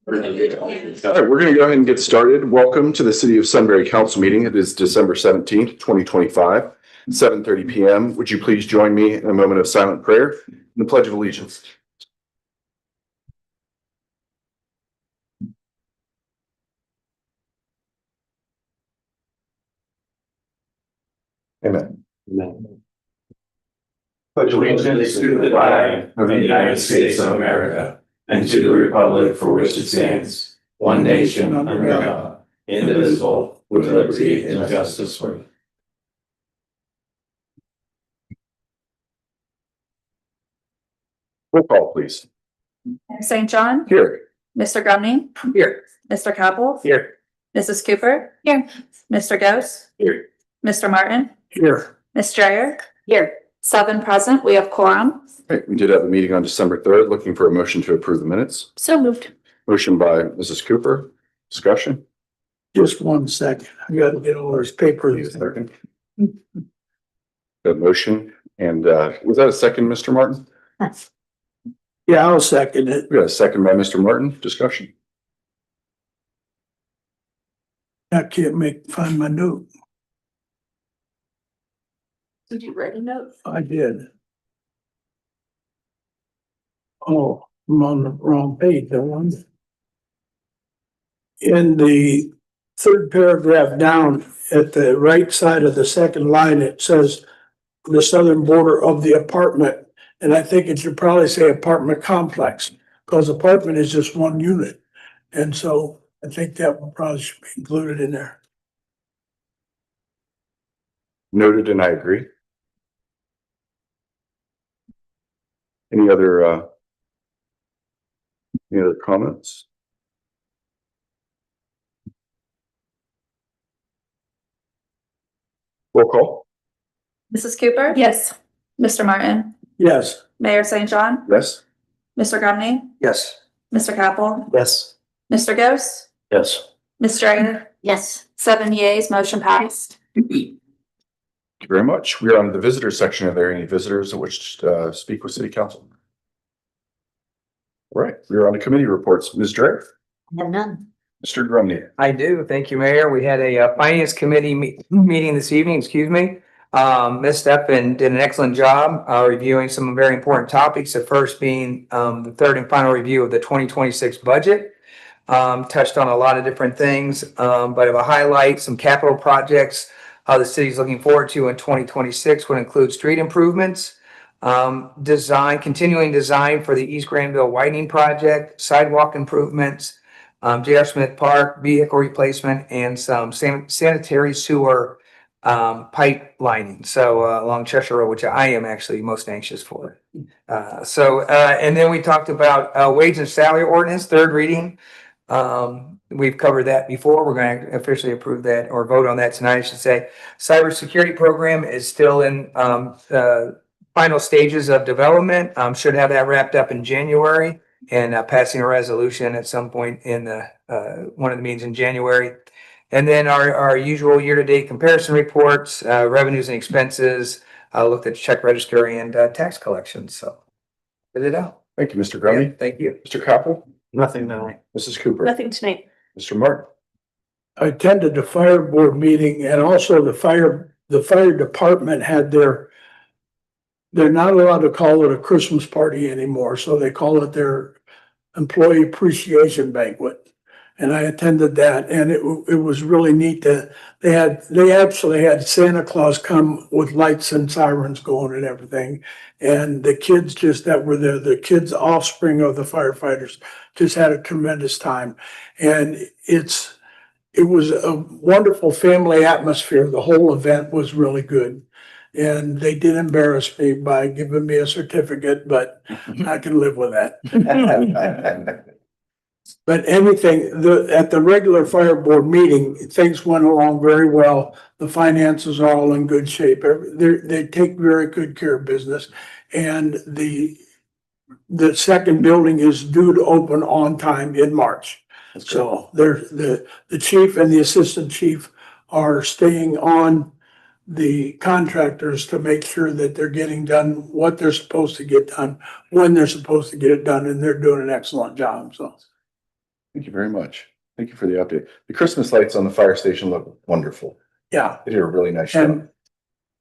All right, we're going to go ahead and get started. Welcome to the City of Sunbury Council meeting. It is December 17th, 2025, 7:30 p.m. Would you please join me in a moment of silent prayer and the Pledge of Allegiance? Amen. Amen. Pledge allegiance to the flag of the United States of America and to the republic for which it stands, one nation under God, indivisible, with liberty and justice for all. Roll call, please. St. John. Here. Mr. Gumney. Here. Mr. Capel. Here. Mrs. Cooper. Here. Mr. Gose. Here. Mr. Martin. Here. Ms. Dreyer. Here. 7 present. We have quorum. Okay, we did have a meeting on December 3rd. Looking for a motion to approve the minutes. So moved. Motion by Mrs. Cooper. Discussion. Just 1 second. I gotta get all those papers. Second. The motion and was that a second, Mr. Martin? Yeah, I'll second it. We got a second by Mr. Martin. Discussion. I can't find my note. Did you write a note? I did. Oh, I'm on the wrong page. I wonder. In the 3rd paragraph down at the right side of the second line, it says the southern border of the apartment. And I think it should probably say apartment complex, because apartment is just one unit. And so I think that will probably should be included in there. Noted, and I agree. Any other comments? Roll call. Mrs. Cooper. Yes. Mr. Martin. Yes. Mayor St. John. Yes. Mr. Gumney. Yes. Mr. Capel. Yes. Mr. Gose. Yes. Ms. Dreyer. Yes. 7 yeas. Motion passed. Thank you very much. We are on the visitor section. Are there any visitors that wish to speak with City Council? All right, we are on the committee reports. Ms. Dreyer. I have none. Mr. Grumney. I do. Thank you, Mayor. We had a finance committee meeting this evening, excuse me. Ms. Steffen did an excellent job reviewing some very important topics. The first being the third and final review of the 2026 budget. Touched on a lot of different things, but if I highlight some capital projects the city's looking forward to in 2026 would include street improvements, continuing design for the East Granville widening project, sidewalk improvements, J.R. Smith Park, vehicle replacement, and some sanitary sewer pipe lining. So along Cheshire Road, which I am actually most anxious for. And then we talked about wage and salary ordinance, third reading. We've covered that before. We're going to officially approve that or vote on that tonight, I should say. Cybersecurity program is still in final stages of development. Should have that wrapped up in January and passing a resolution at some point in one of the meetings in January. And then our usual year-to-date comparison reports, revenues and expenses, looked at check register and tax collection. So get it out. Thank you, Mr. Grumney. Yeah, thank you. Mr. Capel. Nothing tonight. Mrs. Cooper. Nothing tonight. Mr. Martin. I attended the fire board meeting, and also the fire department had they're not allowed to call it a Christmas party anymore, so they call it their employee appreciation banquet. And I attended that, and it was really neat that they actually had Santa Claus come with lights and sirens going and everything. And the kids that were there, the kids offspring of the firefighters, just had a tremendous time. And it was a wonderful family atmosphere. The whole event was really good. And they did embarrass me by giving me a certificate, but I can live with that. But at the regular fire board meeting, things went along very well. The finances are all in good shape. They take very good care of business. And the second building is due to open on time in March. So the chief and the assistant chief are staying on the contractors to make sure that they're getting done what they're supposed to get done, when they're supposed to get it done, and they're doing an excellent job. So Thank you very much. Thank you for the update. The Christmas lights on the fire station look wonderful. Yeah, They did a really nice job. and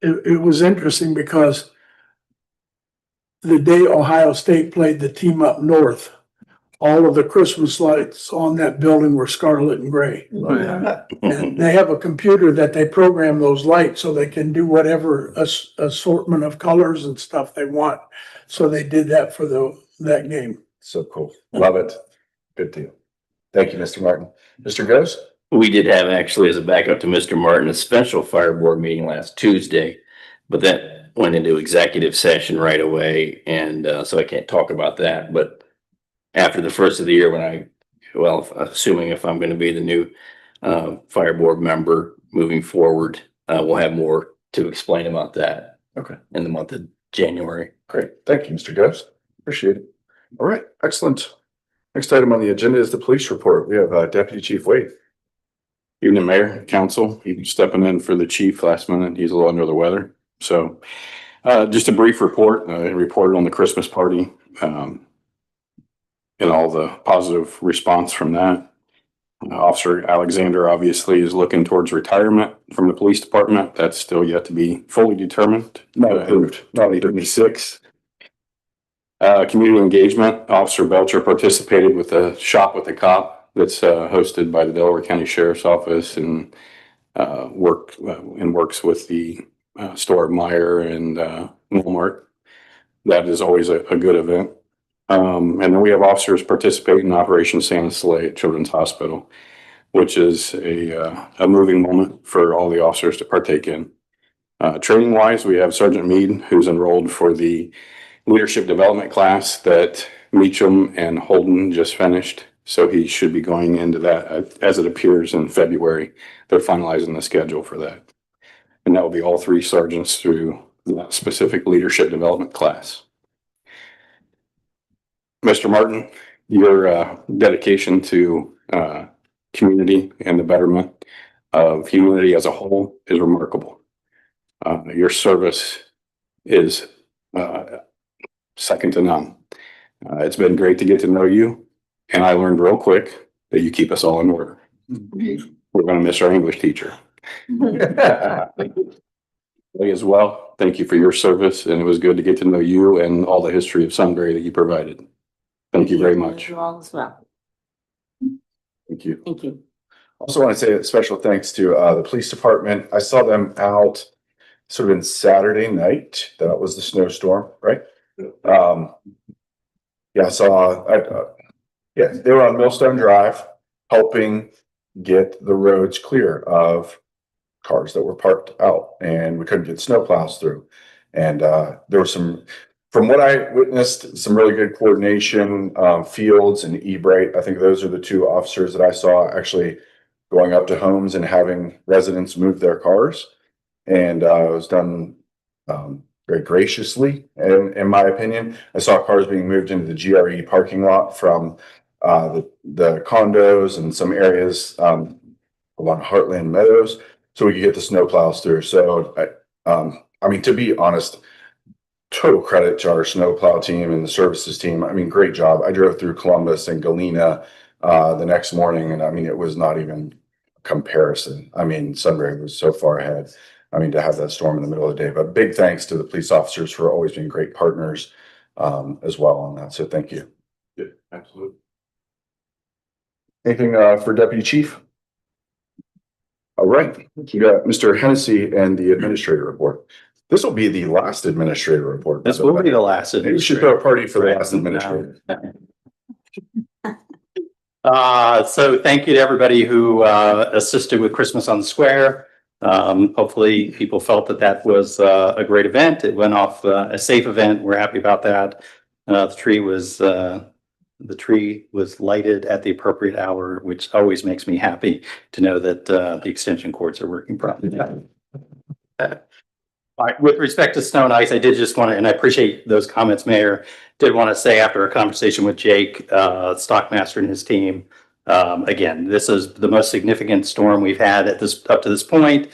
it was interesting because the day Ohio State played the team up north, all of the Christmas lights on that building were scarlet and gray. Oh, yeah. And they have a computer that they program those lights so they can do whatever assortment of colors and stuff they want. So they did that for that game. So cool. Love it. Good deal. Thank you, Mr. Martin. Mr. Goes? We did have actually, as a backup to Mr. Martin, a special fire board meeting last Tuesday, but that went into executive session right away. And so I can't talk about that. But after the first of the year, assuming if I'm going to be the new fire board member moving forward, we'll have more to explain about that. Okay. In the month of January. Great. Thank you, Mr. Goes. Appreciate it. All right. Excellent. Next item on the agenda is the police report. We have Deputy Chief Wade. Evening, Mayor, Council. He's stepping in for the chief last minute. He's a little under the weather. So just a brief report. I reported on the Christmas party and all the positive response from that. Officer Alexander obviously is looking towards retirement from the police department. That's still yet to be fully determined. Not approved. Not even 36. Community engagement. Officer Belcher participated with a shop with a cop that's hosted by the Delaware County Sheriff's Office and works with the store Meyer and Walmart. That is always a good event. And then we have officers participate in Operation Santa Sleigh at Children's Hospital, which is a moving moment for all the officers to partake in. Training wise, we have Sergeant Mead, who's enrolled for the leadership development class that Meacham and Holden just finished. So he should be going into that as it appears in February. They're finalizing the schedule for that. And that will be all 3 sergeants through that specific leadership development class. Mr. Martin, your dedication to community and the betterment of humanity as a whole is remarkable. Your service is second to none. It's been great to get to know you, and I learned real quick that you keep us all in order. We're going to miss our English teacher. As well, thank you for your service, and it was good to get to know you and all the history of Sunbury that you provided. Thank you very much. You all as well. Thank you. Thank you. Also want to say a special thanks to the police department. I saw them out sort of in Saturday night. That was the snowstorm, right? Yeah, I saw, they were on Millstone Drive helping get the roads clear of cars that were parked out, and we couldn't get snowplows through. And there was some, from what I witnessed, some really good coordination. Fields and Ebright, I think those are the 2 officers that I saw actually going up to homes and having residents move their cars. And it was done very graciously, in my opinion. I saw cars being moved into the GRE parking lot from the condos and some areas along Heartland Meadows, so we could get the snowplows through. So, I mean, to be honest, total credit to our snowplow team and the services team. I mean, great job. I drove through Columbus and Galena the next morning, and I mean, it was not even a comparison. I mean, Sunbury was so far ahead. I mean, to have that storm in the middle of the day, but big thanks to the police officers for always being great partners as well on that. So thank you. Yeah, absolutely. Anything for Deputy Chief? All right, you got Mr. Hennessy and the administrator report. This will be the last administrator report. This will be the last. Maybe we should throw a party for the last administrator. So thank you to everybody who assisted with Christmas on the Square. Hopefully people felt that that was a great event. It went off a safe event. We're happy about that. The tree was lighted at the appropriate hour, which always makes me happy to know that the extension cords are working properly. All right, with respect to snow and ice, I did just want to, and I appreciate those comments, Mayor, did want to say after a conversation with Jake, Stockmaster and his team, again, this is the most significant storm we've had up to this point.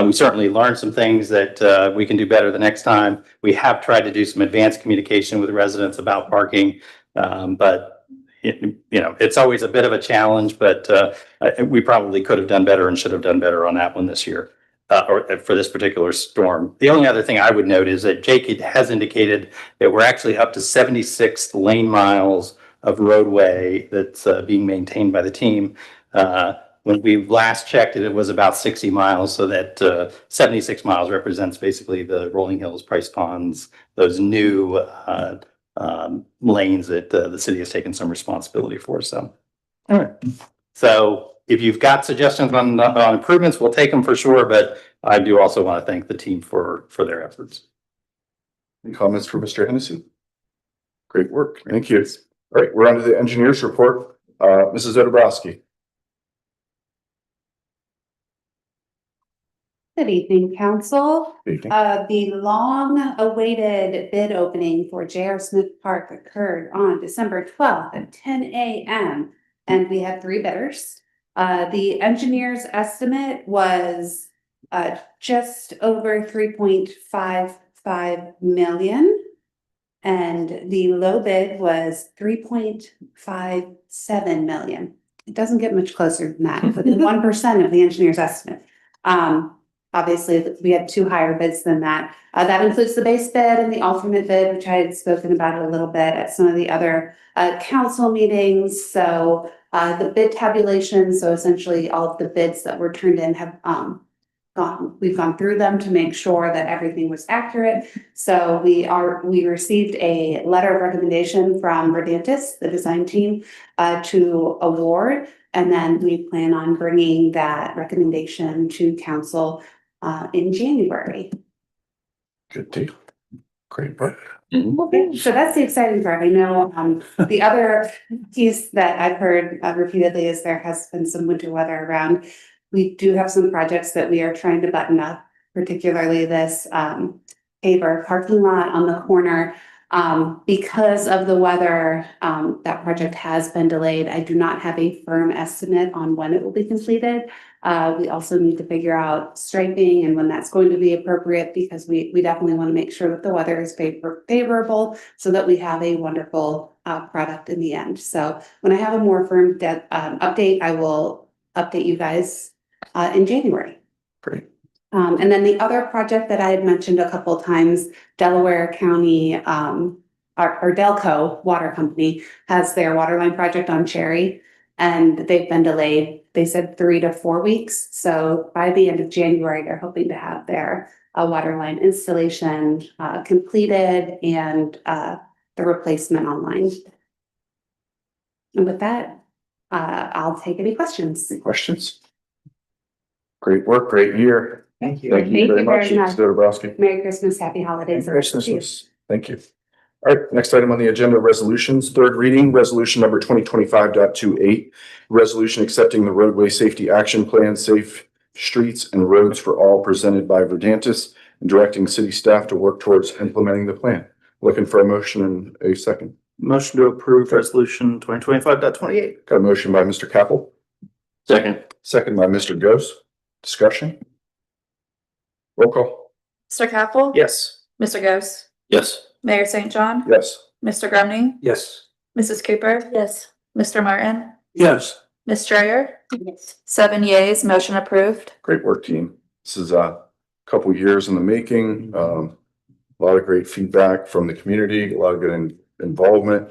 We certainly learned some things that we can do better the next time. We have tried to do some advanced communication with residents about parking, but it's always a bit of a challenge, but we probably could have done better and should have done better on that one this year, or for this particular storm. The only other thing I would note is that Jake has indicated that we're actually up to 76 lane miles of roadway that's being maintained by the team. When we last checked it, it was about 60 miles, so that 76 miles represents basically the Rolling Hills, Price Ponds, those new lanes that the city has taken some responsibility for. So, all right. So if you've got suggestions on improvements, we'll take them for sure. But I do also want to thank the team for their efforts. Any comments for Mr. Hennessy? Great work. Thank you. All right, we're on to the engineer's report. Mrs. Odebrowski. Good evening, council. Good evening. The long-awaited bid opening for J.R. Smith Park occurred on December 12th at 10 a.m. and we had 3 bidders. The engineer's estimate was just over 3.55 million. And the low bid was 3.57 million. It doesn't get much closer than that, within 1% of the engineer's estimate. Obviously, we had 2 higher bids than that. That includes the base bid and the alternate bid, which I had spoken about a little bit at some of the other council meetings. So the bid tabulation, so essentially all of the bids that were turned in have we've gone through them to make sure that everything was accurate. So we received a letter of recommendation from Verdantis, the design team, to award. And then we plan on bringing that recommendation to council in January. Good deal. Great work. So that's the exciting part. I know the other piece that I've heard repeatedly is there has been some winter weather around. We do have some projects that we are trying to button up, particularly this paver parking lot on the corner. Because of the weather, that project has been delayed. I do not have a firm estimate on when it will be completed. We also need to figure out striping and when that's going to be appropriate, because we definitely want to make sure that the weather is favorable so that we have a wonderful product in the end. So when I have a more firm update, I will update you guys in January. Great. And then the other project that I had mentioned a couple of times, Delaware County, or Delco Water Company has their water line project on Cherry, and they've been delayed. They said 3 to 4 weeks. So by the end of January, they're hoping to have their water line installation completed and the replacement online. And with that, I'll take any questions. Any questions? Great work. Great year. Thank you. Thank you very much, Mrs. Odebrowski. Merry Christmas, happy holidays. Merry Christmas. Thank you. All right, next item on the agenda, resolutions. Third reading, resolution number 2025.28. Resolution accepting the roadway safety action plan, safe streets and roads for all, presented by Verdantis, and directing city staff to work towards implementing the plan. Looking for a motion and a second. Motion to approve resolution 2025.28. Got a motion by Mr. Capel, Second. second by Mr. Gose. Discussion? Roll call. Mr. Capel? Yes. Mr. Gose? Yes. Mayor St. John? Yes. Mr. Grumney? Yes. Mrs. Cooper? Yes. Mr. Martin? Yes. Ms. Strayer? Yes. 7 yeas, motion approved. Great work, team. This is a couple years in the making. A lot of great feedback from the community, a lot of good involvement.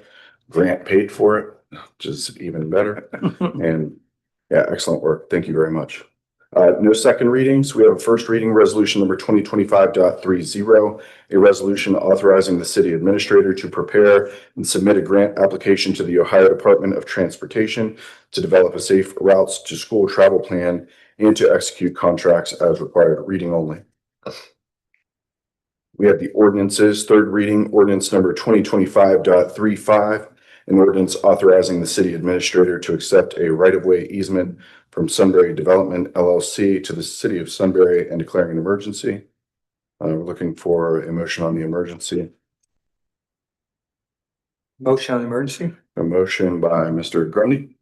Grant paid for it, which is even better. And yeah, excellent work. Thank you very much. No second readings. We have a first reading, resolution number 2025.30, a resolution authorizing the city administrator to prepare and submit a grant application to the Ohio Department of Transportation to develop a safe routes to school travel plan and to execute contracts as required. Reading only. We have the ordinances. Third reading, ordinance number 2025.35, an ordinance authorizing the city administrator to accept a right-of-way easement from Sunbury Development LLC to the city of Sunbury and declaring an emergency. We're looking for a motion on the emergency. Motion on emergency? A motion by Mr. Grundy.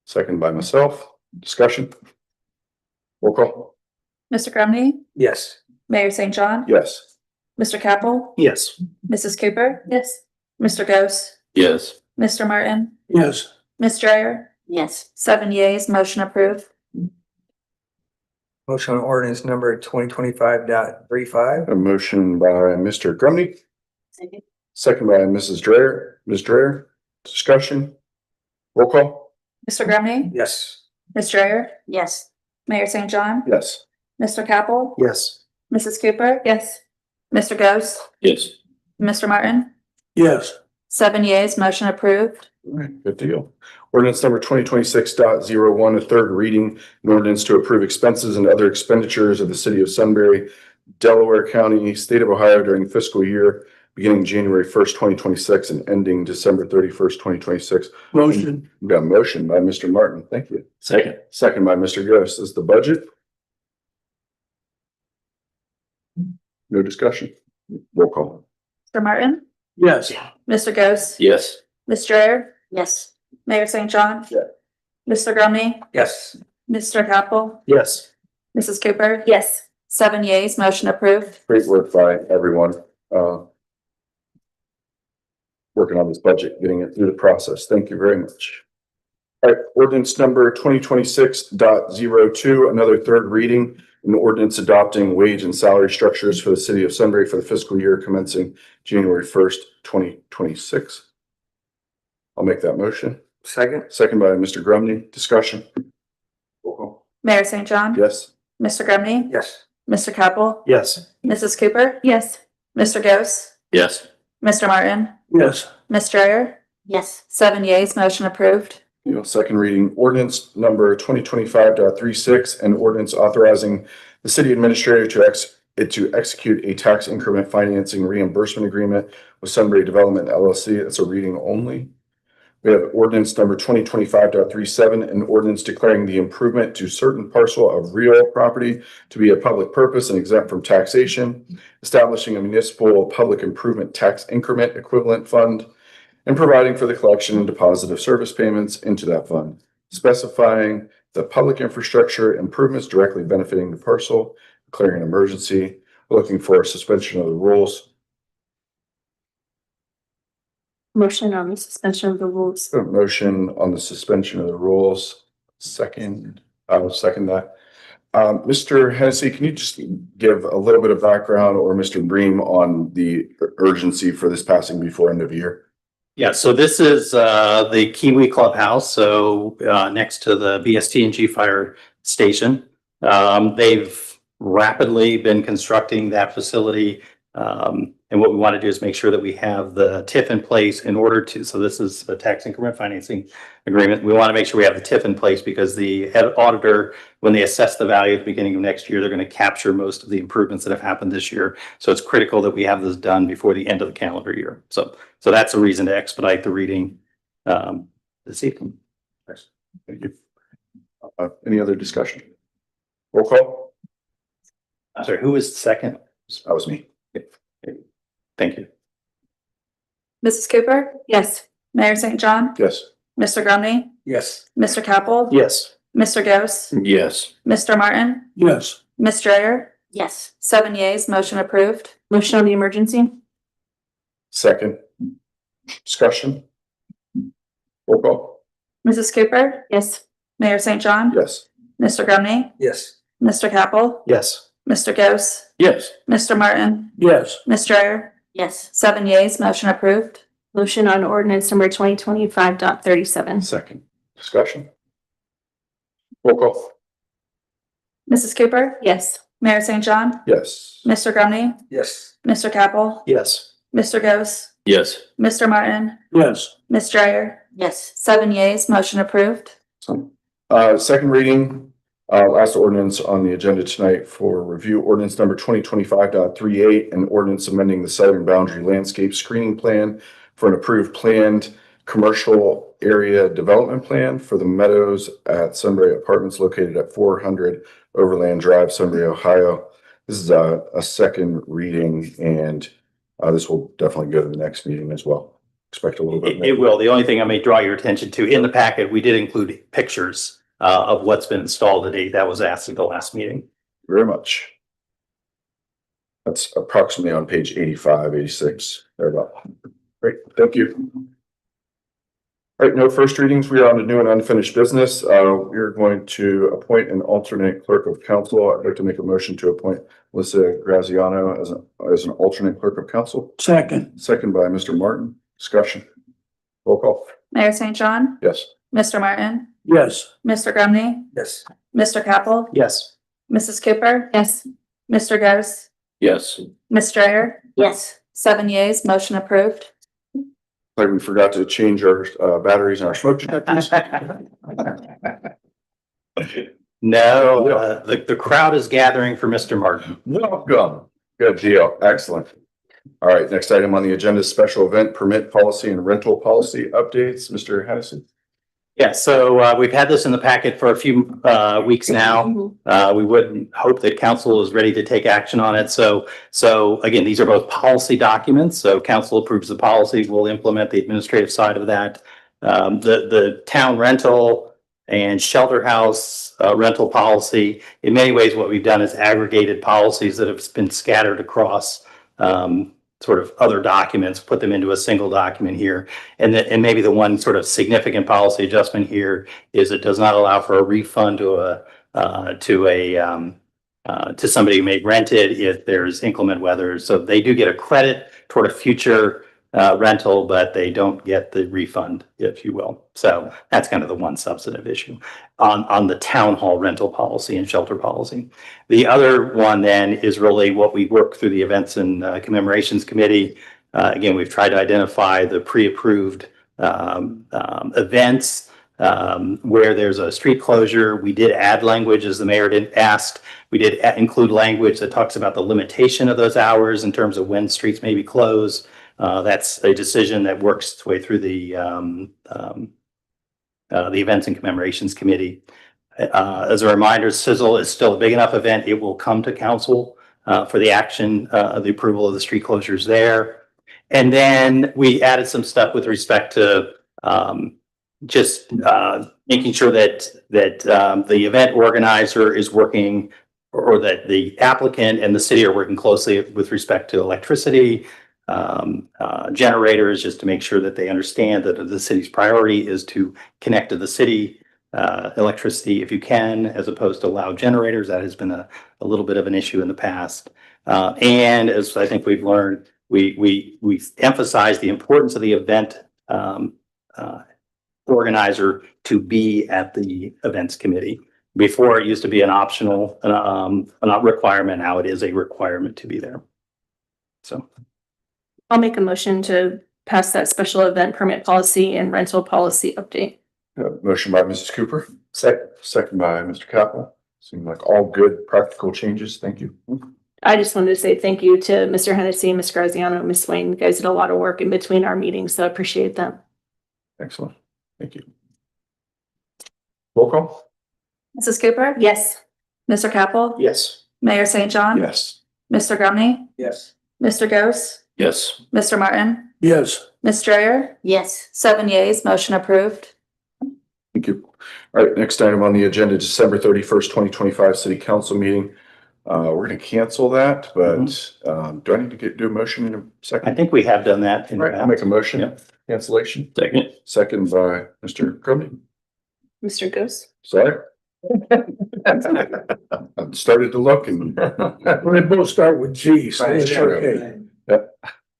Second by myself. Discussion. Roll call. Mr. Grumney? Yes. Mayor St. John? Yes. Mr. Capel? Yes. Mrs. Cooper? Yes. Mr. Gose? Yes. Mr. Martin, Yes. Ms. Dryer, Yes. 7 yeas, motion approved. Motion on ordinance number 2025.35. A motion by Mr. Grumney, Second. second by Mrs. Dreyer. Ms. Dreyer, discussion? Roll call? Mr. Grumney, Yes. Ms. Dryer, Yes. Mayor St. John, Yes. Mr. Capel, Yes. Mrs. Cooper. Yes. Mr. Ghost, Yes. Mr. Martin, Yes. 7 yeas, motion approved. All right, good deal. Ordinance number 2026.01, a third reading, an ordinance to approve expenses and other expenditures of the city of Sunbury, Delaware County, state of Ohio during fiscal year beginning January 1st, 2026 and ending December 31st, 2026. Motion. We got a motion by Mr. Martin. Thank you. Second. Second by Mr. Ghost. Is the budget? No discussion. Roll call. Mr. Martin, Yes. Mr. Ghost, Yes. Ms. Dryer, Yes. Mayor St. John. Yeah. Mr. Grumney, Yes. Mr. Capel, Yes. Mrs. Cooper. Yes. 7 yeas, motion approved. Great work by everyone. Working on this budget, getting it through the process. Thank you very much. All right, ordinance number 2026.02, another third reading, an ordinance adopting wage and salary structures for the city of Sunbury for the fiscal year commencing January 1st, 2026. I'll make that motion. Second. Second by Mr. Grumney. Discussion. Roll call. Mayor St. John. Yes. Mr. Grumney, Yes. Mr. Capel, Yes. Mrs. Cooper. Yes. Mr. Ghost, Yes. Mr. Martin, Yes. Ms. Dryer, Yes. 7 yeas, motion approved. Second reading ordinance number 2025.36, and ordinance authorizing the city administrator to execute a tax increment financing reimbursement agreement with Sunbury Development LLC. That's a reading only. We have ordinance number 2025.37, an ordinance declaring the improvement to certain parcel of real property to be a public purpose and exempt from taxation, establishing a municipal public improvement tax increment equivalent fund, and providing for the collection and deposit of service payments into that fund, specifying the public infrastructure improvements directly benefiting the parcel, declaring an emergency, looking for a suspension of the rules. Motion on the suspension of the rules. A motion on the suspension of the rules. Second, I will second that. Mr. Hennessy, can you just give a little bit of background, or Mr. Bream, on the urgency for this passing before end of year? Yeah, so this is the Kiwi Clubhouse, so next to the BST&G fire station. They've rapidly been constructing that facility. And what we want to do is make sure that we have the TIF in place in order to, so this is a tax increment financing agreement. We want to make sure we have the TIF in place because the auditor, when they assess the value at the beginning of next year, they're going to capture most of the improvements that have happened this year. So it's critical that we have this done before the end of the calendar year. So that's a reason to expedite the reading this evening. Thank you. Any other discussion? Roll call. I'm sorry, who was second? That was me. Thank you. Mrs. Cooper. Yes. Mayor St. John, Yes. Mr. Grumney, Yes. Mr. Capel, Yes. Mr. Ghost, Yes. Mr. Martin, Yes. Ms. Dryer, Yes. 7 yeas, motion approved. Motion on the emergency. Second. Discussion. Roll call. Mrs. Cooper. Yes. Mayor St. John, Yes. Mr. Grumney, Yes. Mr. Capel, Yes. Mr. Ghost, Yes. Mr. Martin, Yes. Ms. Dryer, Yes. 7 yeas, motion approved. Motion on ordinance number 2025.37. Second. Discussion. Roll call. Mrs. Cooper. Yes. Mayor St. John, Yes. Mr. Grumney, Yes. Mr. Capel, Yes. Mr. Ghost, Yes. Mr. Martin, Yes. Ms. Dryer, Yes. 7 yeas, motion approved. So, second reading, last ordinance on the agenda tonight for review, ordinance number 2025.38, and ordinance amending the southern boundary landscape screening plan for an approved planned commercial area development plan for the meadows at Sunbury Apartments located at 400 Overland Drive, Sunbury, Ohio. This is a second reading, and this will definitely go to the next meeting as well. Expect a little bit. It will. The only thing I may draw your attention to, in the packet, we did include pictures of what's been installed to date. That was asked at the last meeting. Very much. That's approximately on page 85, 86, thereabout. Great, thank you. All right, no first readings. We are on to new and unfinished business. We're going to appoint an alternate clerk of council. I'd like to make a motion to appoint Melissa Graziano as an alternate clerk of council. Second. Second by Mr. Martin. Discussion. Roll call. Mayor St. John, Yes. Mr. Martin, Yes. Mr. Grumney, Yes. Mr. Capel, Yes. Mrs. Cooper, Yes. Mr. Ghost, Yes. Ms. Strayer, Yes. 7 yeas, motion approved. Like we forgot to change our batteries in our smoke detectors. No, the crowd is gathering for Mr. Martin. Welcome. Good deal. Excellent. All right, next item on the agenda is special event permit policy and rental policy updates. Mr. Hennessy. Yeah, so we've had this in the packet for a few weeks now. We would hope that council is ready to take action on it. So again, these are both policy documents. So council approves the policy, we'll implement the administrative side of that. The town rental and shelter house rental policy, in many ways, what we've done is aggregated policies that have been scattered across sort of other documents, put them into a single document here. And maybe the one sort of significant policy adjustment here is it does not allow for a refund to somebody who may rent it if there's inclement weather. So they do get a credit toward a future rental, but they don't get the refund, if you will. So that's kind of the one substantive issue on the town hall rental policy and shelter policy. The other one then is really what we work through the events and commemorations committee. Again, we've tried to identify the pre-approved events where there's a street closure. We did add language, as the mayor asked. We did include language that talks about the limitation of those hours in terms of when streets may be closed. That's a decision that works its way through the Events and Commemorations Committee. As a reminder, Sizzle is still a big enough event. It will come to council for the action, the approval of the street closures there. And then we added some stuff with respect to just making sure that the event organizer is working, or that the applicant and the city are working closely with respect to electricity, generators, just to make sure that they understand that the city's priority is to connect to the city electricity if you can, as opposed to loud generators. That has been a little bit of an issue in the past. And as I think we've learned, we emphasize the importance of the event organizer to be at the events committee. Before, it used to be an optional, not requirement. Now it is a requirement to be there. So I'll make a motion to pass that special event permit policy and rental policy update. Motion by Mrs. Cooper. Second by Mr. Capel. Seem like all good practical changes. Thank you. I just wanted to say thank you to Mr. Hennessy, Ms. Graziano, Ms. Swain. You guys did a lot of work in between our meetings, so I appreciate that. Excellent. Thank you. Roll call. Mrs. Cooper? Yes. Mr. Capel? Yes. Mayor St. John? Yes. Mr. Grumney? Yes. Mr. Ghost? Yes. Mr. Martin? Yes. Ms. Strayer? Yes. 7 yeas, motion approved. Thank you. All right, next item on the agenda, December 31st, 2025 City Council meeting. We're going to cancel that, but do I need to do a motion in a second? I think we have done that. All right, I'll make a motion. Yep. Cancellation. Second. Second by Mr. Crumney. Mr. Ghost? Sorry. I started to look and Well, they both start with G, so it's Sure. okay.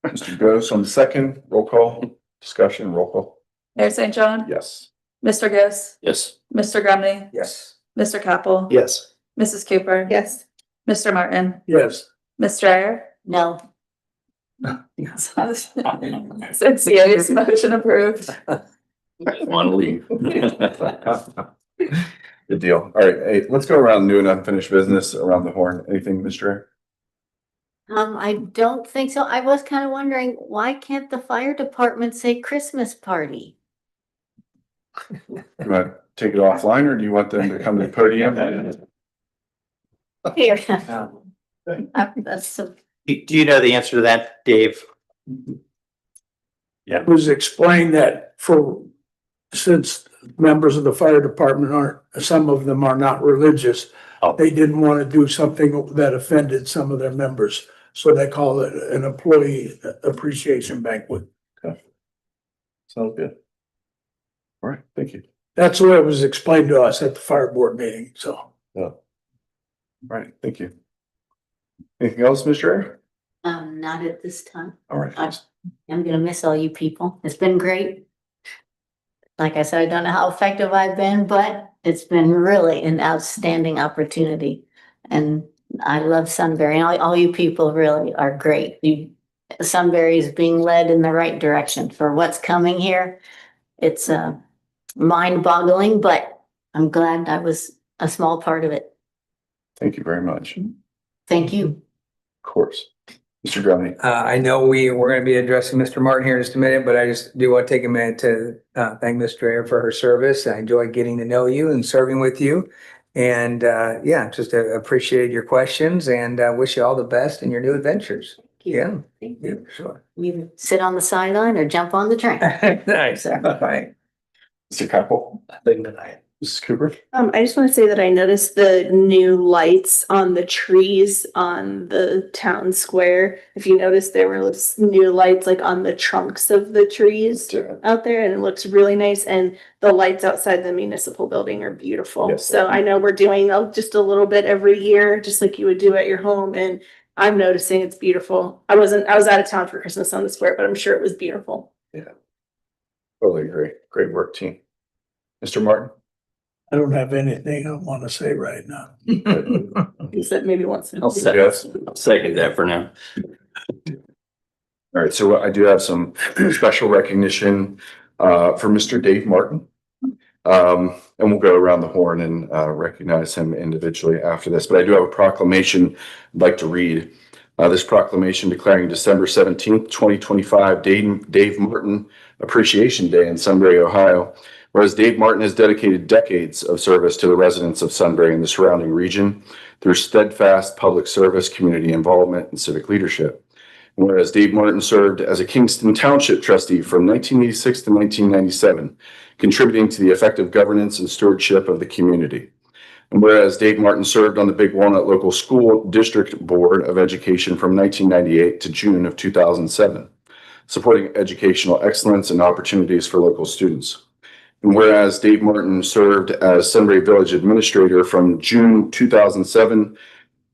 Mr. Ghost on the second. Roll call. Discussion. Roll call. Mayor St. John? Yes. Mr. Ghost? Yes. Mr. Grumney? Yes. Mr. Capel? Yes. Mrs. Cooper? Yes. Mr. Martin? Yes. Ms. Strayer? No. 6 yeas, motion approved. Want to leave. Good deal. All right. Hey, let's go around new and unfinished business around the horn. Anything, Mr. I don't think so. I was kind of wondering, why can't the fire department say Christmas party? You want to take it offline, or do you want them to come to the podium? Here. That's so. Do you know the answer to that, Dave? It was explained that since members of the fire department some of them are not religious, Oh. they didn't want to do something that offended some of their members. So they call it an employee appreciation banquet. Sounds good. All right, thank you. That's the way it was explained to us at the fire board meeting, so. All right, thank you. Anything else, Mr. Air? Not at this time. All right. I'm gonna miss all you people. It's been great. Like I said, I don't know how effective I've been, but it's been really an outstanding opportunity. And I love Sunbury, and all you people really are great. Sunbury is being led in the right direction for what's coming here. It's mind-boggling, but I'm glad I was a small part of it. Thank you very much. Of Thank you. course. Mr. Grundy. I know we're going to be addressing Mr. Martin here in just a minute, but I just do want to take a minute to thank Ms. Dreyer for her service. I enjoyed getting to know you and serving with you. And just appreciate your questions and wish you all the best in your new adventures. Yeah, Thank you. sure. You sit on the sideline or jump on the train. Nice. Sir. Bye. Mr. Capel. Nothing tonight. Mrs. Cooper. I just want to say that I noticed the new lights on the trees on the town square. If you notice, there were new lights like on the trunks of the trees out there, and it looks really nice. And the lights outside the municipal building are beautiful. Yes. So I know we're doing just a little bit every year, just like you would do at your home. And I'm noticing it's beautiful. I was out of town for Christmas on the square, but I'm sure it was beautiful. Totally agree. Great work, team. Mr. Martin. I don't have anything I want to say right now. He said maybe once. I'll second that for now. All right, so I do have some special recognition for Mr. Dave Martin. And we'll go around the horn and recognize him individually after this. But I do have a proclamation I'd like to read. This proclamation declaring December 17th, 2025, Dave Martin Appreciation Day in Sunbury, Ohio. Whereas Dave Martin has dedicated decades of service to the residents of Sunbury and the surrounding region through steadfast public service, community involvement, and civic leadership. And whereas Dave Martin served as a Kingston Township trustee from 1986 to 1997, contributing to the effective governance and stewardship of the community. And whereas Dave Martin served on the Big Walnut Local School District Board of Education from 1998 to June of 2007, supporting educational excellence and opportunities for local students. And whereas Dave Martin served as Sunbury Village Administrator from June 2007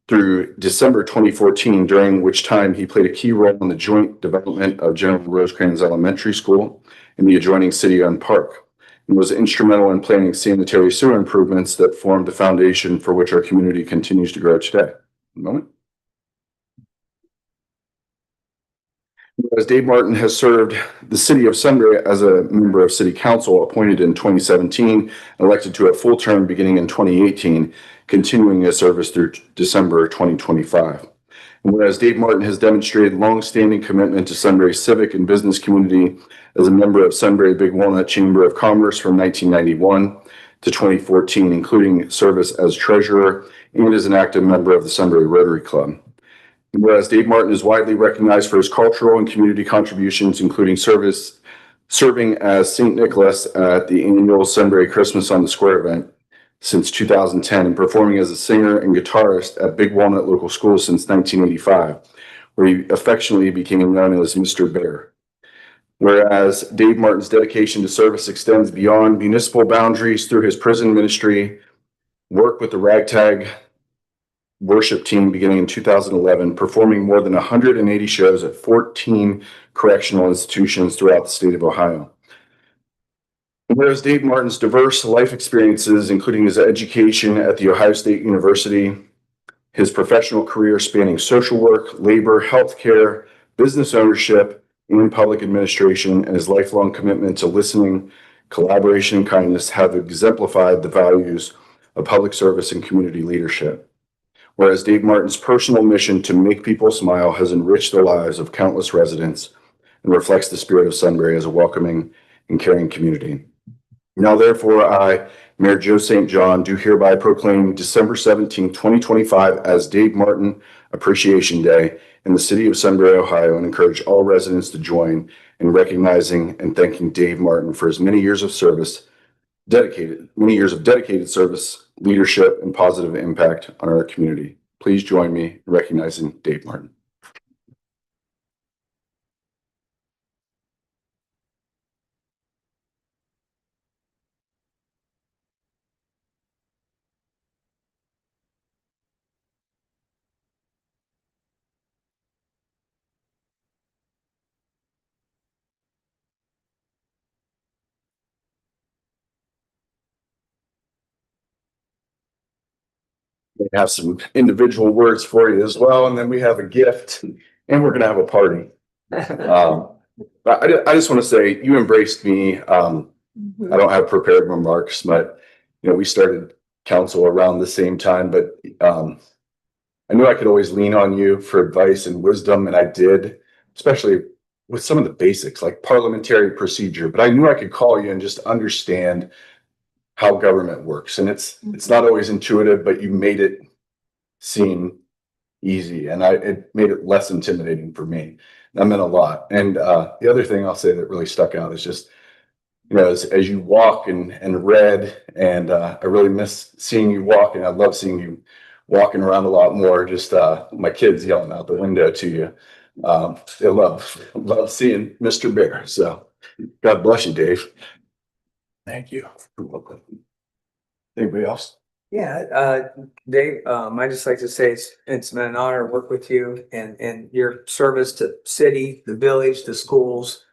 through December 2014, during which time he played a key role in the joint development of General Rosecrans Elementary School in the adjoining city-owned park, and was instrumental in planning sanitary sewer improvements that formed the foundation for which our community continues to grow today. A moment. Whereas Dave Martin has served the city of Sunbury as a member of city council appointed in 2017, elected to a full term beginning in 2018, continuing his service through December 2025. And whereas Dave Martin has demonstrated longstanding commitment to Sunbury's civic and business community as a member of Sunbury Big Walnut Chamber of Commerce from 1991 to 2014, including service as treasurer and as an active member of the Sunbury Rotary Club. Whereas Dave Martin is widely recognized for his cultural and community contributions, including serving as St. Nicholas at the annual Sunbury Christmas on the Square event since 2010 and performing as a singer and guitarist at Big Walnut Local School since 1985, where he affectionately became known as Mr. Bear. Whereas Dave Martin's dedication to service extends beyond municipal boundaries through his prison ministry, work with the Ragtag worship team beginning in 2011, performing more than 180 shows at 14 correctional institutions throughout the state of Ohio. Whereas Dave Martin's diverse life experiences, including his education at The Ohio State University, his professional career spanning social work, labor, healthcare, business ownership, and public administration, and his lifelong commitment to listening, collaboration, and kindness have exemplified the values of public service and community leadership. Whereas Dave Martin's personal mission to make people smile has enriched the lives of countless residents and reflects the spirit of Sunbury as a welcoming and caring community. Now, therefore, I, Mayor Joe St. John, do hereby proclaim December 17, 2025 as Dave Martin Appreciation Day in the city of Sunbury, Ohio, and encourage all residents to join in recognizing and thanking Dave Martin for his many years of dedicated service, leadership, and positive impact on our community. Please join me in recognizing Dave Martin. We have some individual words for you as well, and then we have a gift, and we're gonna have a party. I just want to say you embraced me. I don't have prepared remarks, but we started council around the same time, but I knew I could always lean on you for advice and wisdom, and I did, especially with some of the basics like parliamentary procedure. But I knew I could call you and just understand how government works, and it's not always intuitive, but you made it seem easy, and it made it less intimidating for me. That meant a lot. And the other thing I'll say that really stuck out is just as you walk and read, and I really miss seeing you walk, and I love seeing you walking around a lot more. Just my kids yelling out the window to you. They love seeing Mr. Bear. So God bless you, Dave. Thank you. Anybody else? Yeah, Dave, I'd just like to say it's been an honor to work with you, and your service to city, the village, the schools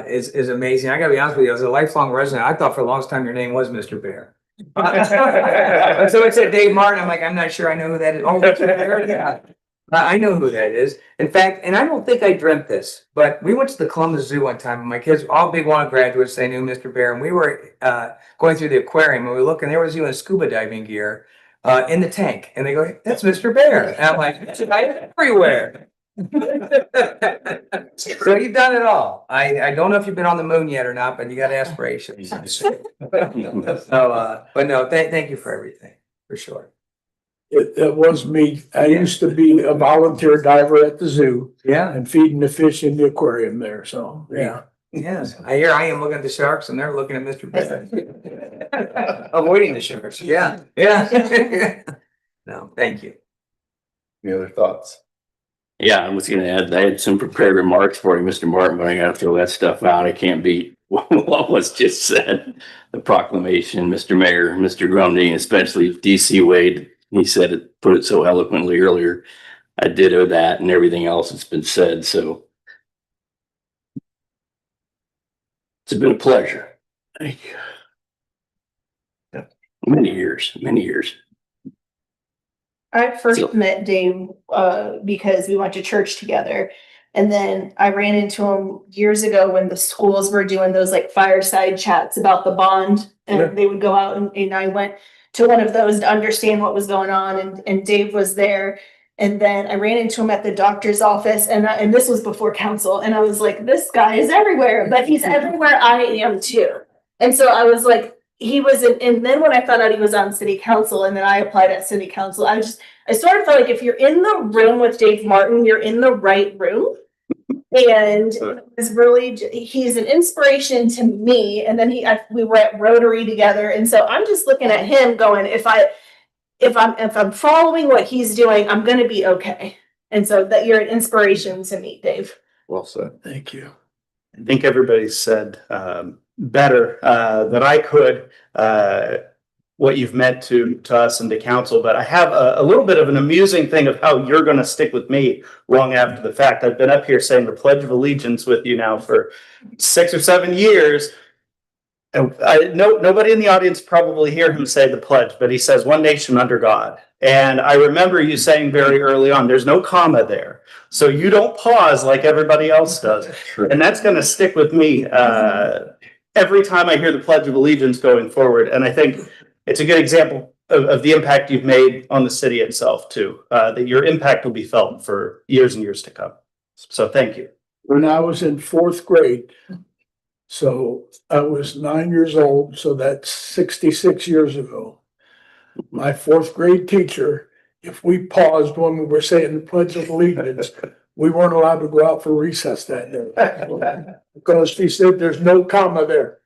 is amazing. I gotta be honest with you, as a lifelong resident, I thought for the longest time your name was Mr. Bear. So I said Dave Martin. I'm like, I'm not sure I know who that is. Oh, Mr. Bear, yeah. I know who that is. In fact, and I don't think I dreamt this, but we went to the Columbus Zoo one time, and my kids, all big one graduates, they knew Mr. Bear, and we were going through the aquarium, and we look, and there was you in scuba diving gear in the tank, and they go, "That's Mr. Bear," and I'm like, "That's everywhere." So you've done it all. I don't know if you've been on the moon yet or not, but you got aspirations. So, but no, thank you for everything, for sure. It was me. I used to be a volunteer diver at the zoo Yeah. and feeding the fish in the aquarium there. So, yeah. Yes, I am looking at the sharks and they're looking at Mr. Bear. Avoiding the sharks. Yeah, yeah. No, thank you. Any other thoughts? Yeah, I was gonna add, I had some prepared remarks for you, Mr. Martin, but I gotta throw that stuff out. I can't beat what was just said. The proclamation, Mr. Mayor, Mr. Grundy, especially DC Wade, he said it, put it so eloquently earlier. I ditto that and everything else that's been said, so. It's been a pleasure. Thank you. Many years, many years. I first So- met Dave because we went to church together. And then I ran into him years ago when the schools were doing those like fireside chats about the bond. And Yeah. they would go out and I went to one of those to understand what was going on. And Dave was there. And then I ran into him at the doctor's office and this was before council. And I was like, this guy is everywhere, but he's everywhere I am too. And so I was like, he was in, and then when I found out he was on city council and then I applied at city council, I sort of felt like if you're in the room with Dave Martin, you're in the right room. And it's really, he's an inspiration to me. And then we were at Rotary together. And so I'm just looking at him going, if I'm following what he's doing, I'm going to be okay. And so that you're an inspiration to me, Dave. Well said. Thank you. I think everybody said better than I could what you've meant to us and to council, but I have a little bit of an amusing thing of how you're going to stick with me long after the fact. I've been up here saying the Pledge of Allegiance with you now for 6 or 7 years. And nobody in the audience probably hear him say the pledge, but he says one nation under God. And I remember you saying very early on, there's no comma there. So you don't pause like everybody else does. And that's going to stick with me every time I hear the Pledge of Allegiance going forward. And I think it's a good example of the impact you've made on the city itself too, that your impact will be felt for years and years to come. So thank you. When I was in 4th grade, so I was 9 years old, so that's 66 years ago. My 4th grade teacher, if we paused when we were saying the Pledge of Allegiance, we weren't allowed to go out for recess that day. Because she said there's no comma there.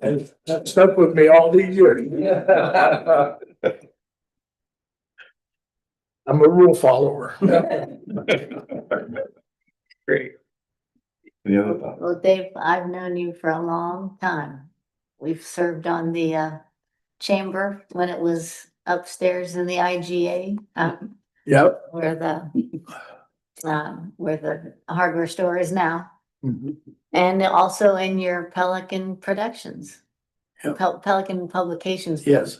And that stuck with me all these years. I'm a rule follower. Great. Any other thoughts? Well, Dave, I've known you for a long time. We've served on the chamber when it was upstairs in the IGA, Yep. where the hardware store is now. And also in your Pelican Productions, Yep. Pelican Publications. Yes.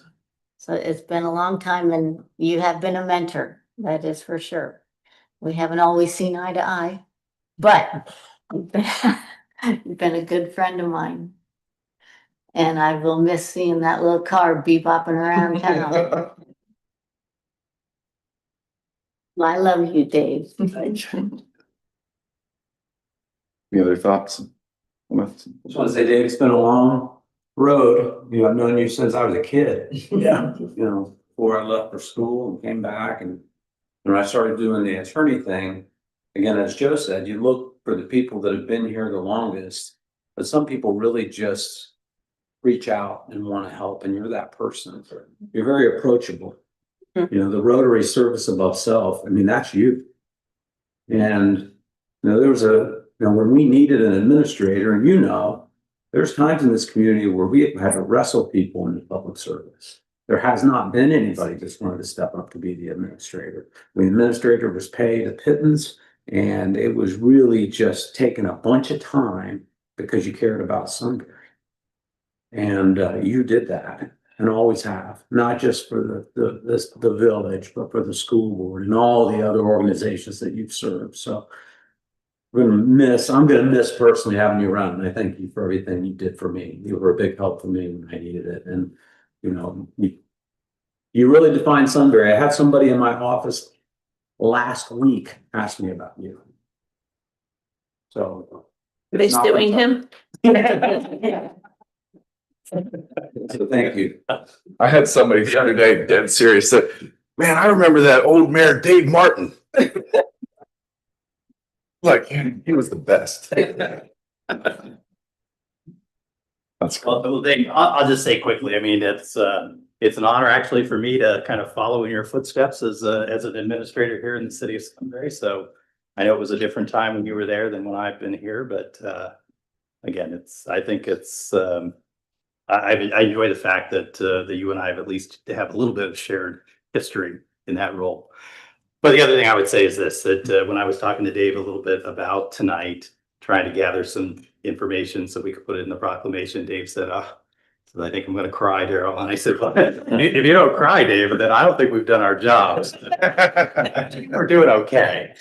So it's been a long time and you have been a mentor, that is for sure. We haven't always seen eye to eye, but you've been a good friend of mine. And I will miss seeing that little car bebopping around town. I love you, Dave. Any other thoughts? Just want to say, Dave, it's been a long road. You know, I've known you since I was a kid. Yeah. You know, before I left for school and came back, and when I started doing the attorney thing, again, as Joe said, you look for the people that have been here the longest, but some people really just reach out and want to help, and you're that person. You're very approachable. You know, the Rotary service above self, I mean, that's you. And, you know, there was when we needed an administrator, and there's times in this community where we have had to wrestle people into public service. There has not been anybody that's wanted to step up to be the administrator. The administrator was paid a pittance, and it was really just taking a bunch of time because you cared about Sunbury. And you did that, and always have, not just for the village, but for the school board and all the other organizations that you've served. So I'm gonna miss personally having you around, and I thank you for everything you did for me. You were a big help for me when I needed it, and you really defined Sunbury. I had somebody in my office last week ask me about you. So Are they suing him? So thank you. I had somebody the other day, dead serious, said, man, I remember that old mayor, Dave Martin. Like, he was the best. That's cool. Well, Dave, I'll just say quickly, I mean, it's an honor actually for me to kind of follow in your footsteps as an administrator here in the city of Sunbury. So I know it was a different time when you were there than when I've been here, but again, I enjoy the fact that you and I have at least have a little bit of shared history in that role. But the other thing I would say is this, that when I was talking to Dave a little bit about tonight, trying to gather some information so we could put it in the proclamation, Dave said, so I think I'm going to cry, Daryl. And I said, well, if you don't cry, Dave, then I don't think we've done our jobs. We're doing okay.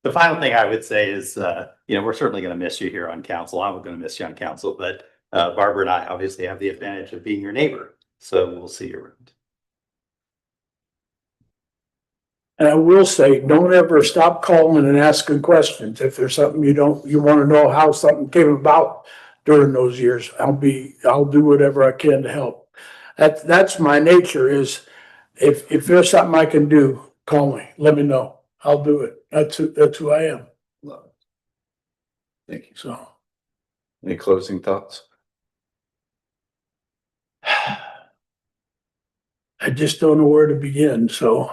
The final thing I would say is, we're certainly going to miss you here on council. I'm going to miss you on council, but Barbara and I obviously have the advantage of being your neighbor. So we'll see you around. And I will say, don't ever stop calling and asking questions. If there's something you want to know how something came about during those years, I'll do whatever I can to help. That's my nature is if there's something I can do, call me, let me know. I'll do it. That's who I am. Love it. Thank you. So. Any closing thoughts? I just don't know where to begin, so.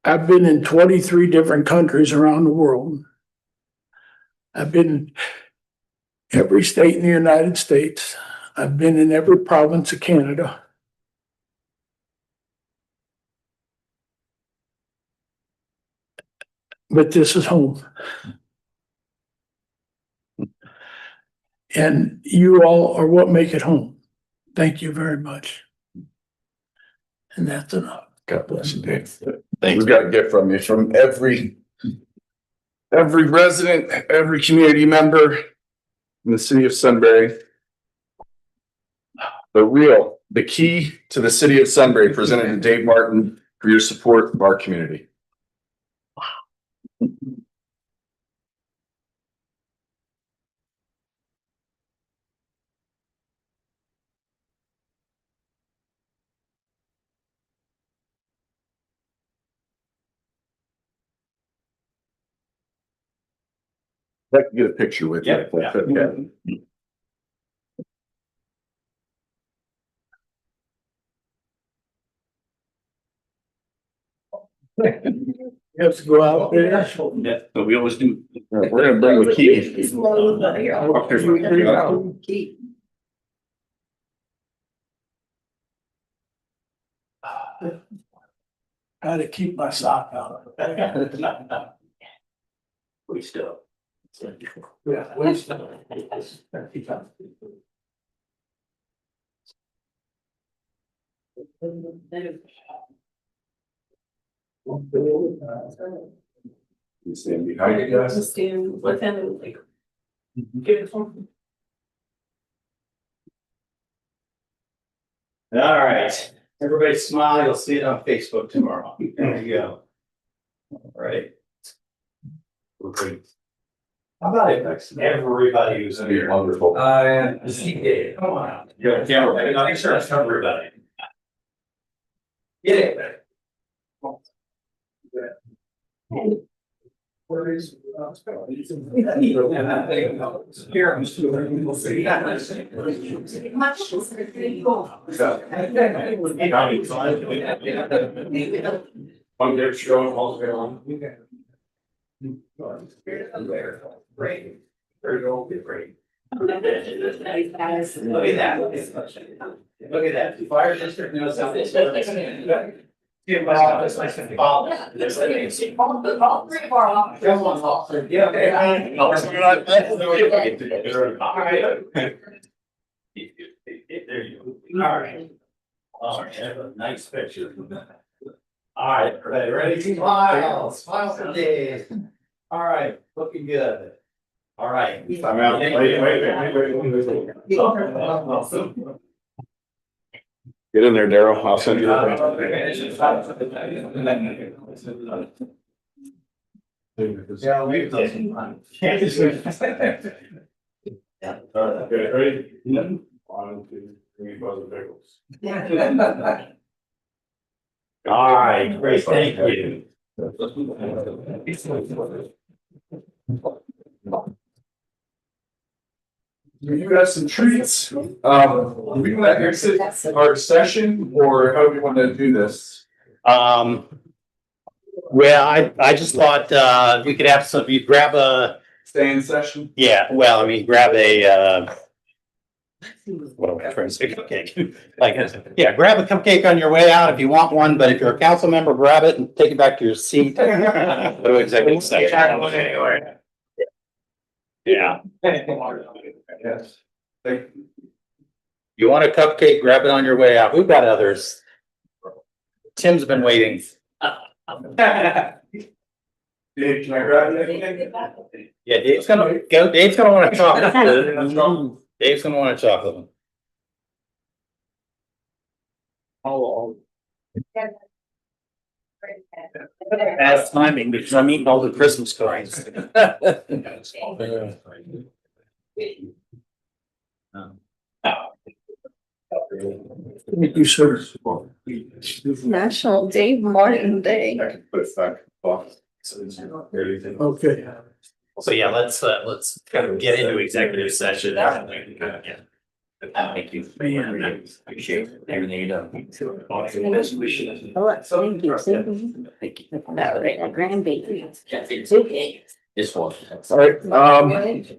I've been in 23 different countries around the world. I've been in every state in the United States. I've been in every province of Canada. But this is home. And you all are what make it home. Thank you very much. And that's enough. God bless you, Dave. Thanks. We've got a gift from you, from every resident, every community member in the city of Sunbury. The key to the city of Sunbury, presented to Dave Martin for your support of our community. I can get a picture with you. Yeah, yeah. Okay. You have to go out there. Yeah, but we always do. We're gonna bring the key. How to keep my sock out. We still. Yeah. You stand behind you guys. All right, everybody smile, you'll see it on Facebook tomorrow. There you go. All right. How about it, everybody who's here? Wonderful. CK, come on out. Yeah, camera, make sure it's everybody. Get it. Where is? I'm there showing all the on. Great. Very old, great. Look at that. Look at that. Fire district knows how this. Yeah. There you go. All right. All right, that's a nice picture. All right, ready? Smile, smile for Dave. All right, looking good. All right. I'm out. Wait. Get in there, Daryl. I'll send you. Yeah, we've done. Okay, ready? 1, 2, 3, 4 pickles. All right, great, thank you. You got some treats. Do we want to exit our session or how do we want to do this? Well, I just thought, we could have some, you grab a, Stay in session? yeah, well, I mean, grab a, what am I trying to say? Cupcake. Like, yeah, grab a cupcake on your way out if you want one, but if you're a council member, grab it and take it back to your seat. Go to executive session. Yeah. Yes. You want a cupcake, grab it on your way out. We've got others. Tim's been waiting. Dave, can I grab it? Yeah, Dave's gonna go. Dave's gonna want a chocolate. Dave's gonna want a chocolate one. Bad timing because I'm eating all the Christmas cards. Thank you, sir. National Dave Martin Day. Put it back. Okay. So yeah, let's kind of get into executive session. Yeah. Thank you. Appreciate everything you done. Thank you. Thank you. That right, a grandbaby. This one. All right,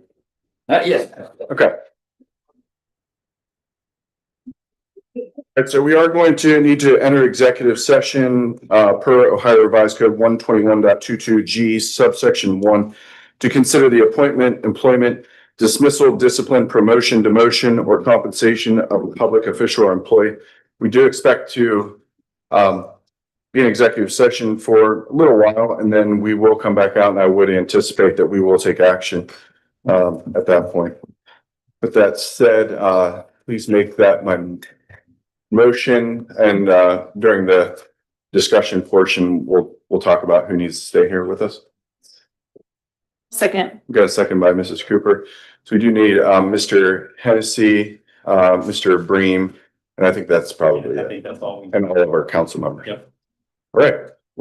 Yes. okay. And so we are going to need to enter executive session per Ohio Revised Code 121.22G subsection 1 to consider the appointment, employment, dismissal, discipline, promotion, demotion, or compensation of a public official or employee. We do expect to be in executive session for a little while, and then we will come back out, and I would anticipate that we will take action at that point. With that said, please make that my motion, and during the discussion portion, we'll talk about who needs to stay here with us. Second. We got a second by Mrs. Cooper. So we do need Mr. Hennessy, Mr. Bream, and I think that's probably I it. think that's all. And all of our council members. Yep. All right,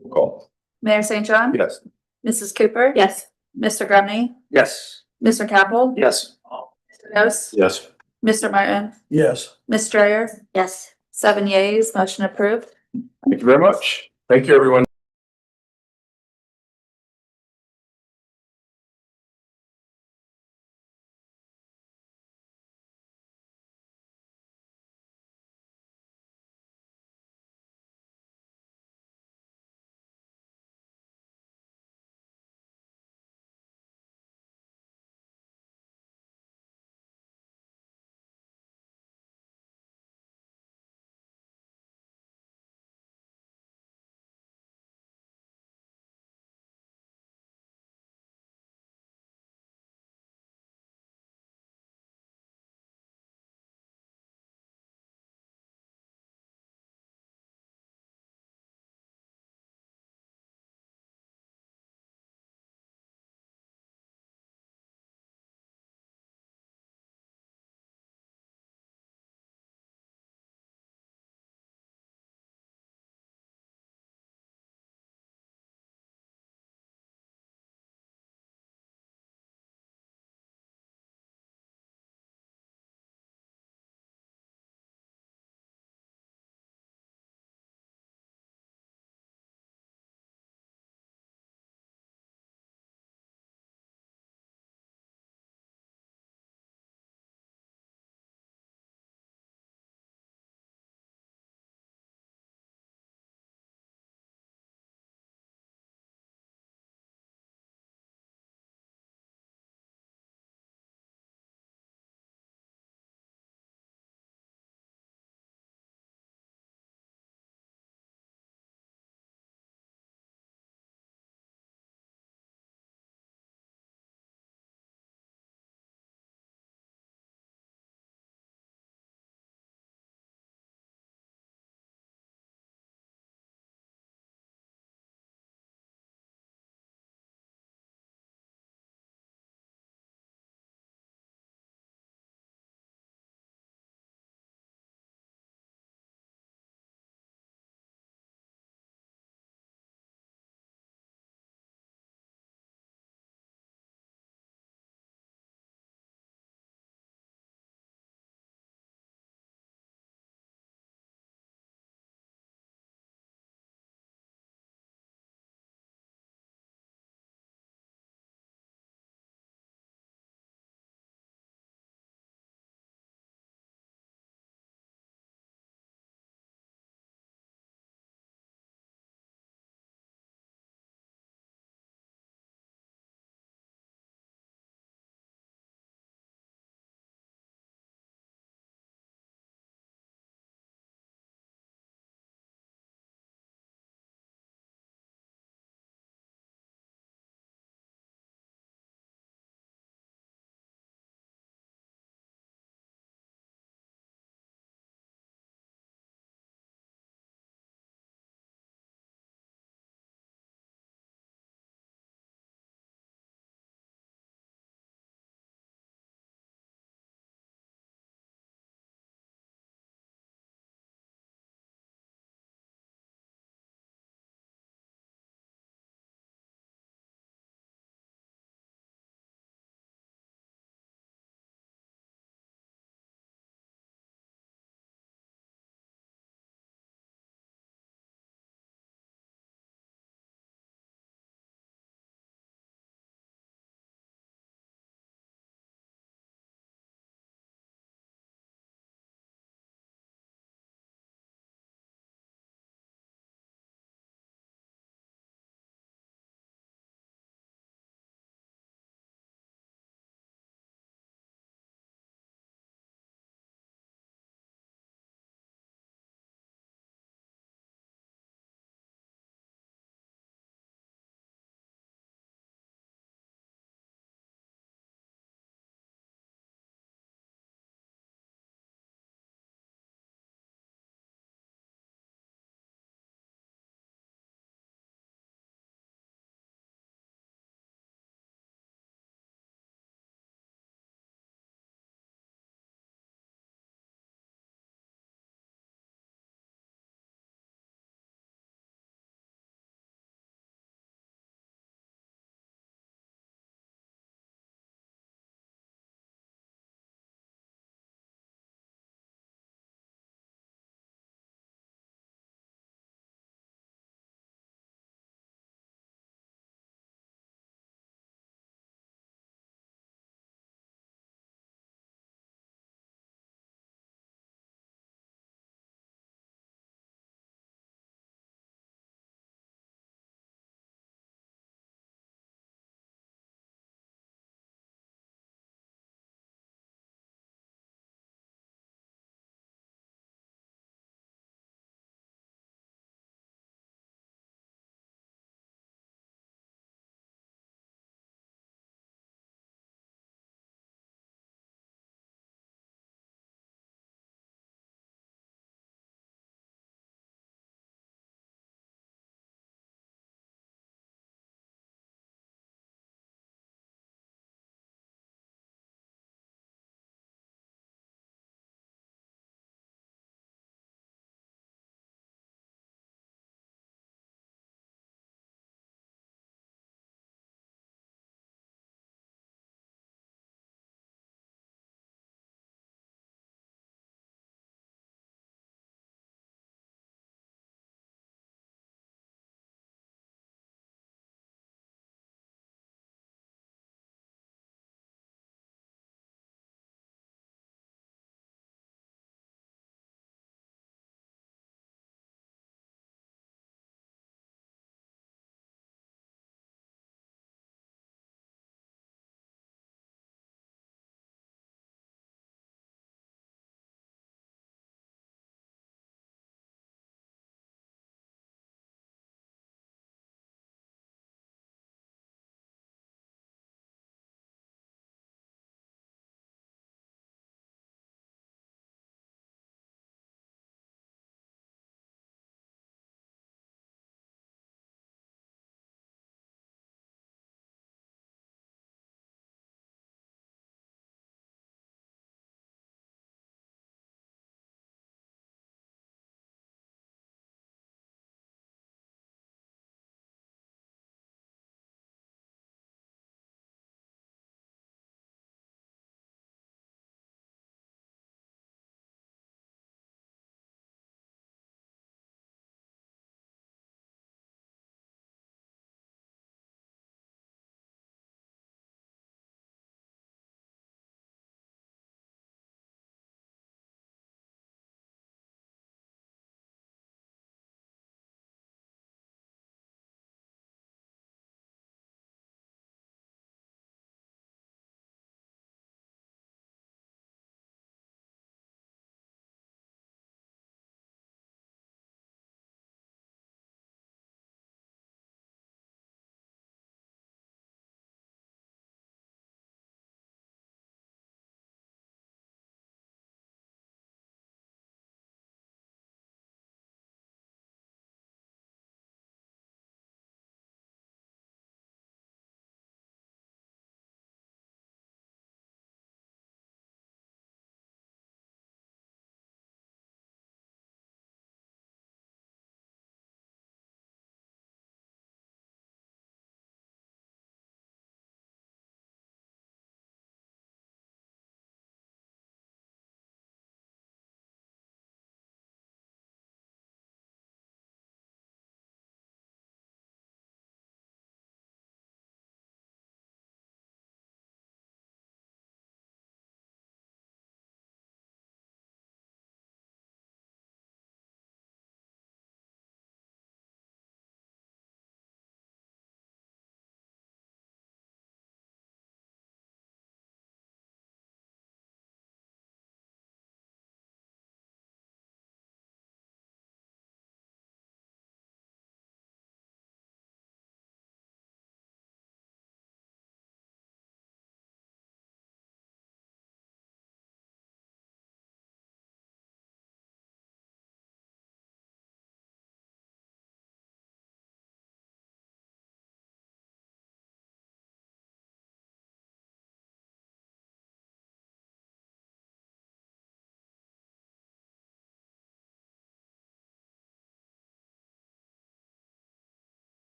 roll call. Mayor St. John? Yes. Mrs. Cooper? Yes. Mr. Grumney? Yes. Mr. Capel? Yes. Mr. Nos? Yes. Mr. Martin? Yes. Ms. Strayer? Yes. 7 yeas, motion approved. Thank you very much. Thank you, everyone.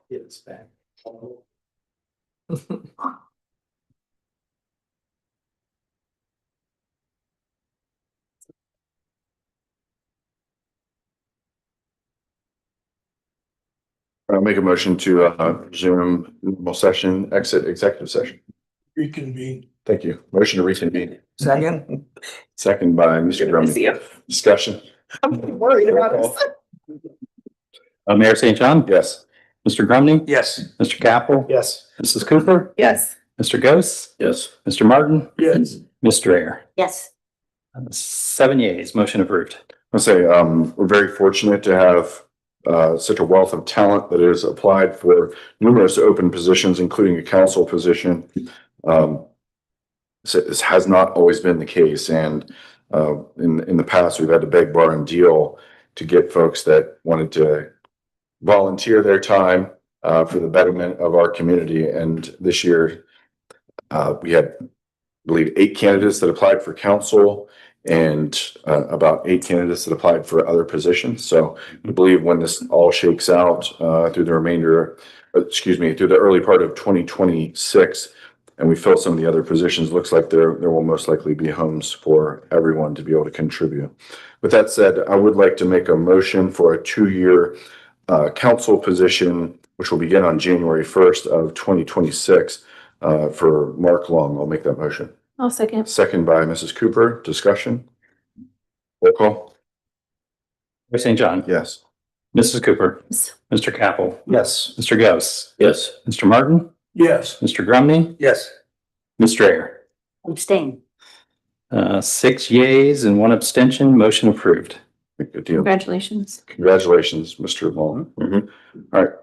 It's back. I'll make a motion to resume normal session, exit executive session. Reconvene. Thank you. Motion to reconvene. Second? Second by Mr. Drummond. Discussion. I'm worried about this. Mayor St. John? Yes. Mr. Grumney? Yes. Mr. Capel? Yes. Mrs. Cooper? Yes. Mr. Ghost? Yes. Mr. Martin? Yes. Mr. Ayer? Yes. 7 yeas, motion approved. I'll say, we're very fortunate to have such a wealth of talent that is applied for numerous open positions, including a council position. So this has not always been the case, and in the past, we've had to beg, borrow, and deal to get folks that wanted to volunteer their time for the betterment of our community. And this year, we had, I believe, 8 candidates that applied for council and about 8 candidates that applied for other positions. So I believe when this all shakes out through the through the early part of 2026, and we fill some of the other positions, looks like there will most likely be homes for everyone to be able to contribute. With that said, I would like to make a motion for a 2-year council position, which will begin on January 1st of 2026 for Mark Long. I'll make that motion. I'll second. Second by Mrs. Cooper. Discussion. Roll call. Mayor St. John? Yes. Mrs. Cooper? Yes. Mr. Capel? Yes. Mr. Ghost? Yes. Mr. Martin? Yes. Mr. Grumney? Yes. Mr. Ayer? Abstain. 6 yeas and 1 abstention, motion approved. Good deal. Congratulations. Congratulations, Mr. Long. All right.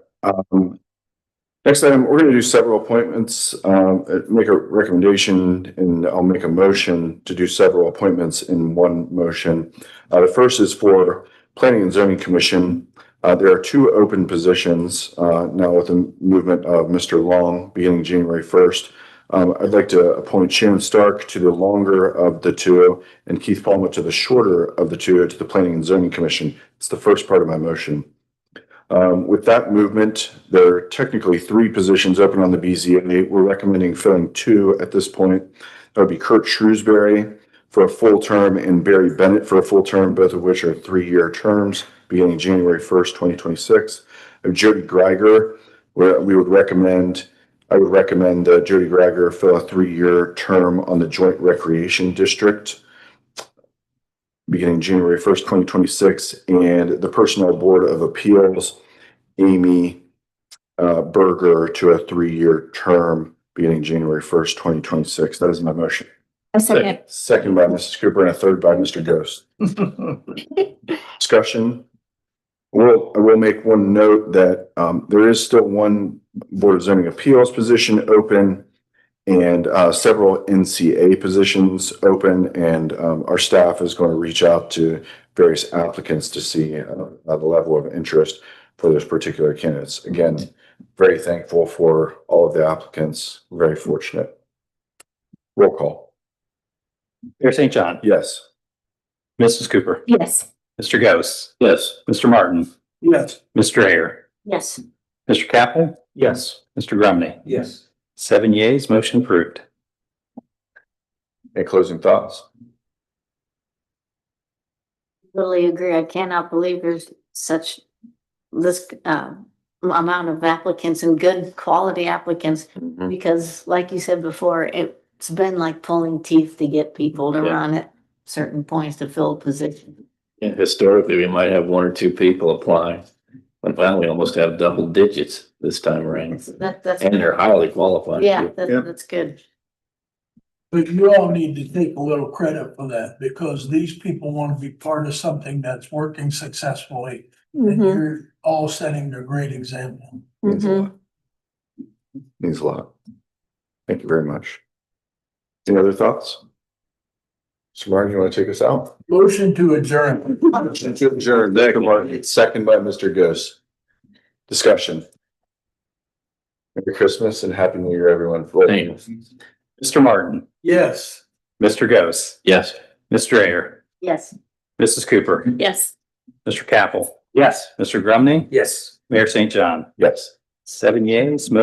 Next item, we're going to do several appointments, make a recommendation, and I'll make a motion to do several appointments in one motion. The first is for Planning and Zoning Commission. There are 2 open positions now with the movement of Mr. Long beginning January 1st. I'd like to appoint Shannon Stark to the longer of the 2 and Keith Palmer to the shorter of the 2 to the Planning and Zoning Commission. It's the first part of my motion. With that movement, there are technically 3 positions open on the BZA. We're recommending filling 2 at this point. That would be Kurt Shrewsbury for a full term and Barry Bennett for a full term, both of which are 3-year terms beginning January 1st, 2026. Jody Greiger, where I would recommend Jody Greiger fill a 3-year term on the Joint Recreation District beginning January 1st, 2026, and the Personnel Board of Appeals, Amy Berger, to a 3-year term beginning January 1st, 2026. That is my motion. A second. Second by Mrs. Cooper and a third by Mr. Ghost. Discussion. I will make one note that there is still one Board of Zoning Appeals position open and several NCA positions open, and our staff is going to reach out to various applicants to see the level of interest for those particular candidates. Again, very thankful for all of the applicants. Very fortunate. Roll call. Mayor St. John? Yes. Mrs. Cooper? Yes. Mr. Ghost? Yes. Mr. Martin? Yes. Mr. Ayer? Yes. Mr. Capel? Yes. Mr. Grumney? Yes. 7 yeas, motion approved. Any closing thoughts? Totally agree. I cannot believe there's such this amount of applicants and good quality applicants, because like you said before, it's been like pulling teeth to get people to run at certain points to fill a position. And historically, we might have 1 or 2 people apply. But now we almost have double digits this time around. That's And they're highly qualified. yeah, that's good. But you all need to take a little credit for that, because these people want to be part of something that's working successfully. And you're all setting a great example. Means a lot. Means a lot. Thank you very much. Any other thoughts? Mr. Martin, you want to take us out? Motion to adjourn. Motion to adjourn. Mr. Martin, second by Mr. Ghost. Discussion. Merry Christmas and Happy New Year, everyone. Thank you. Mr. Martin? Yes. Mr. Ghost? Yes. Mr. Ayer? Yes. Mrs. Cooper? Yes. Mr. Capel? Yes. Mr. Grumney? Yes. Mayor St. John? Yes. 7 yeas, motion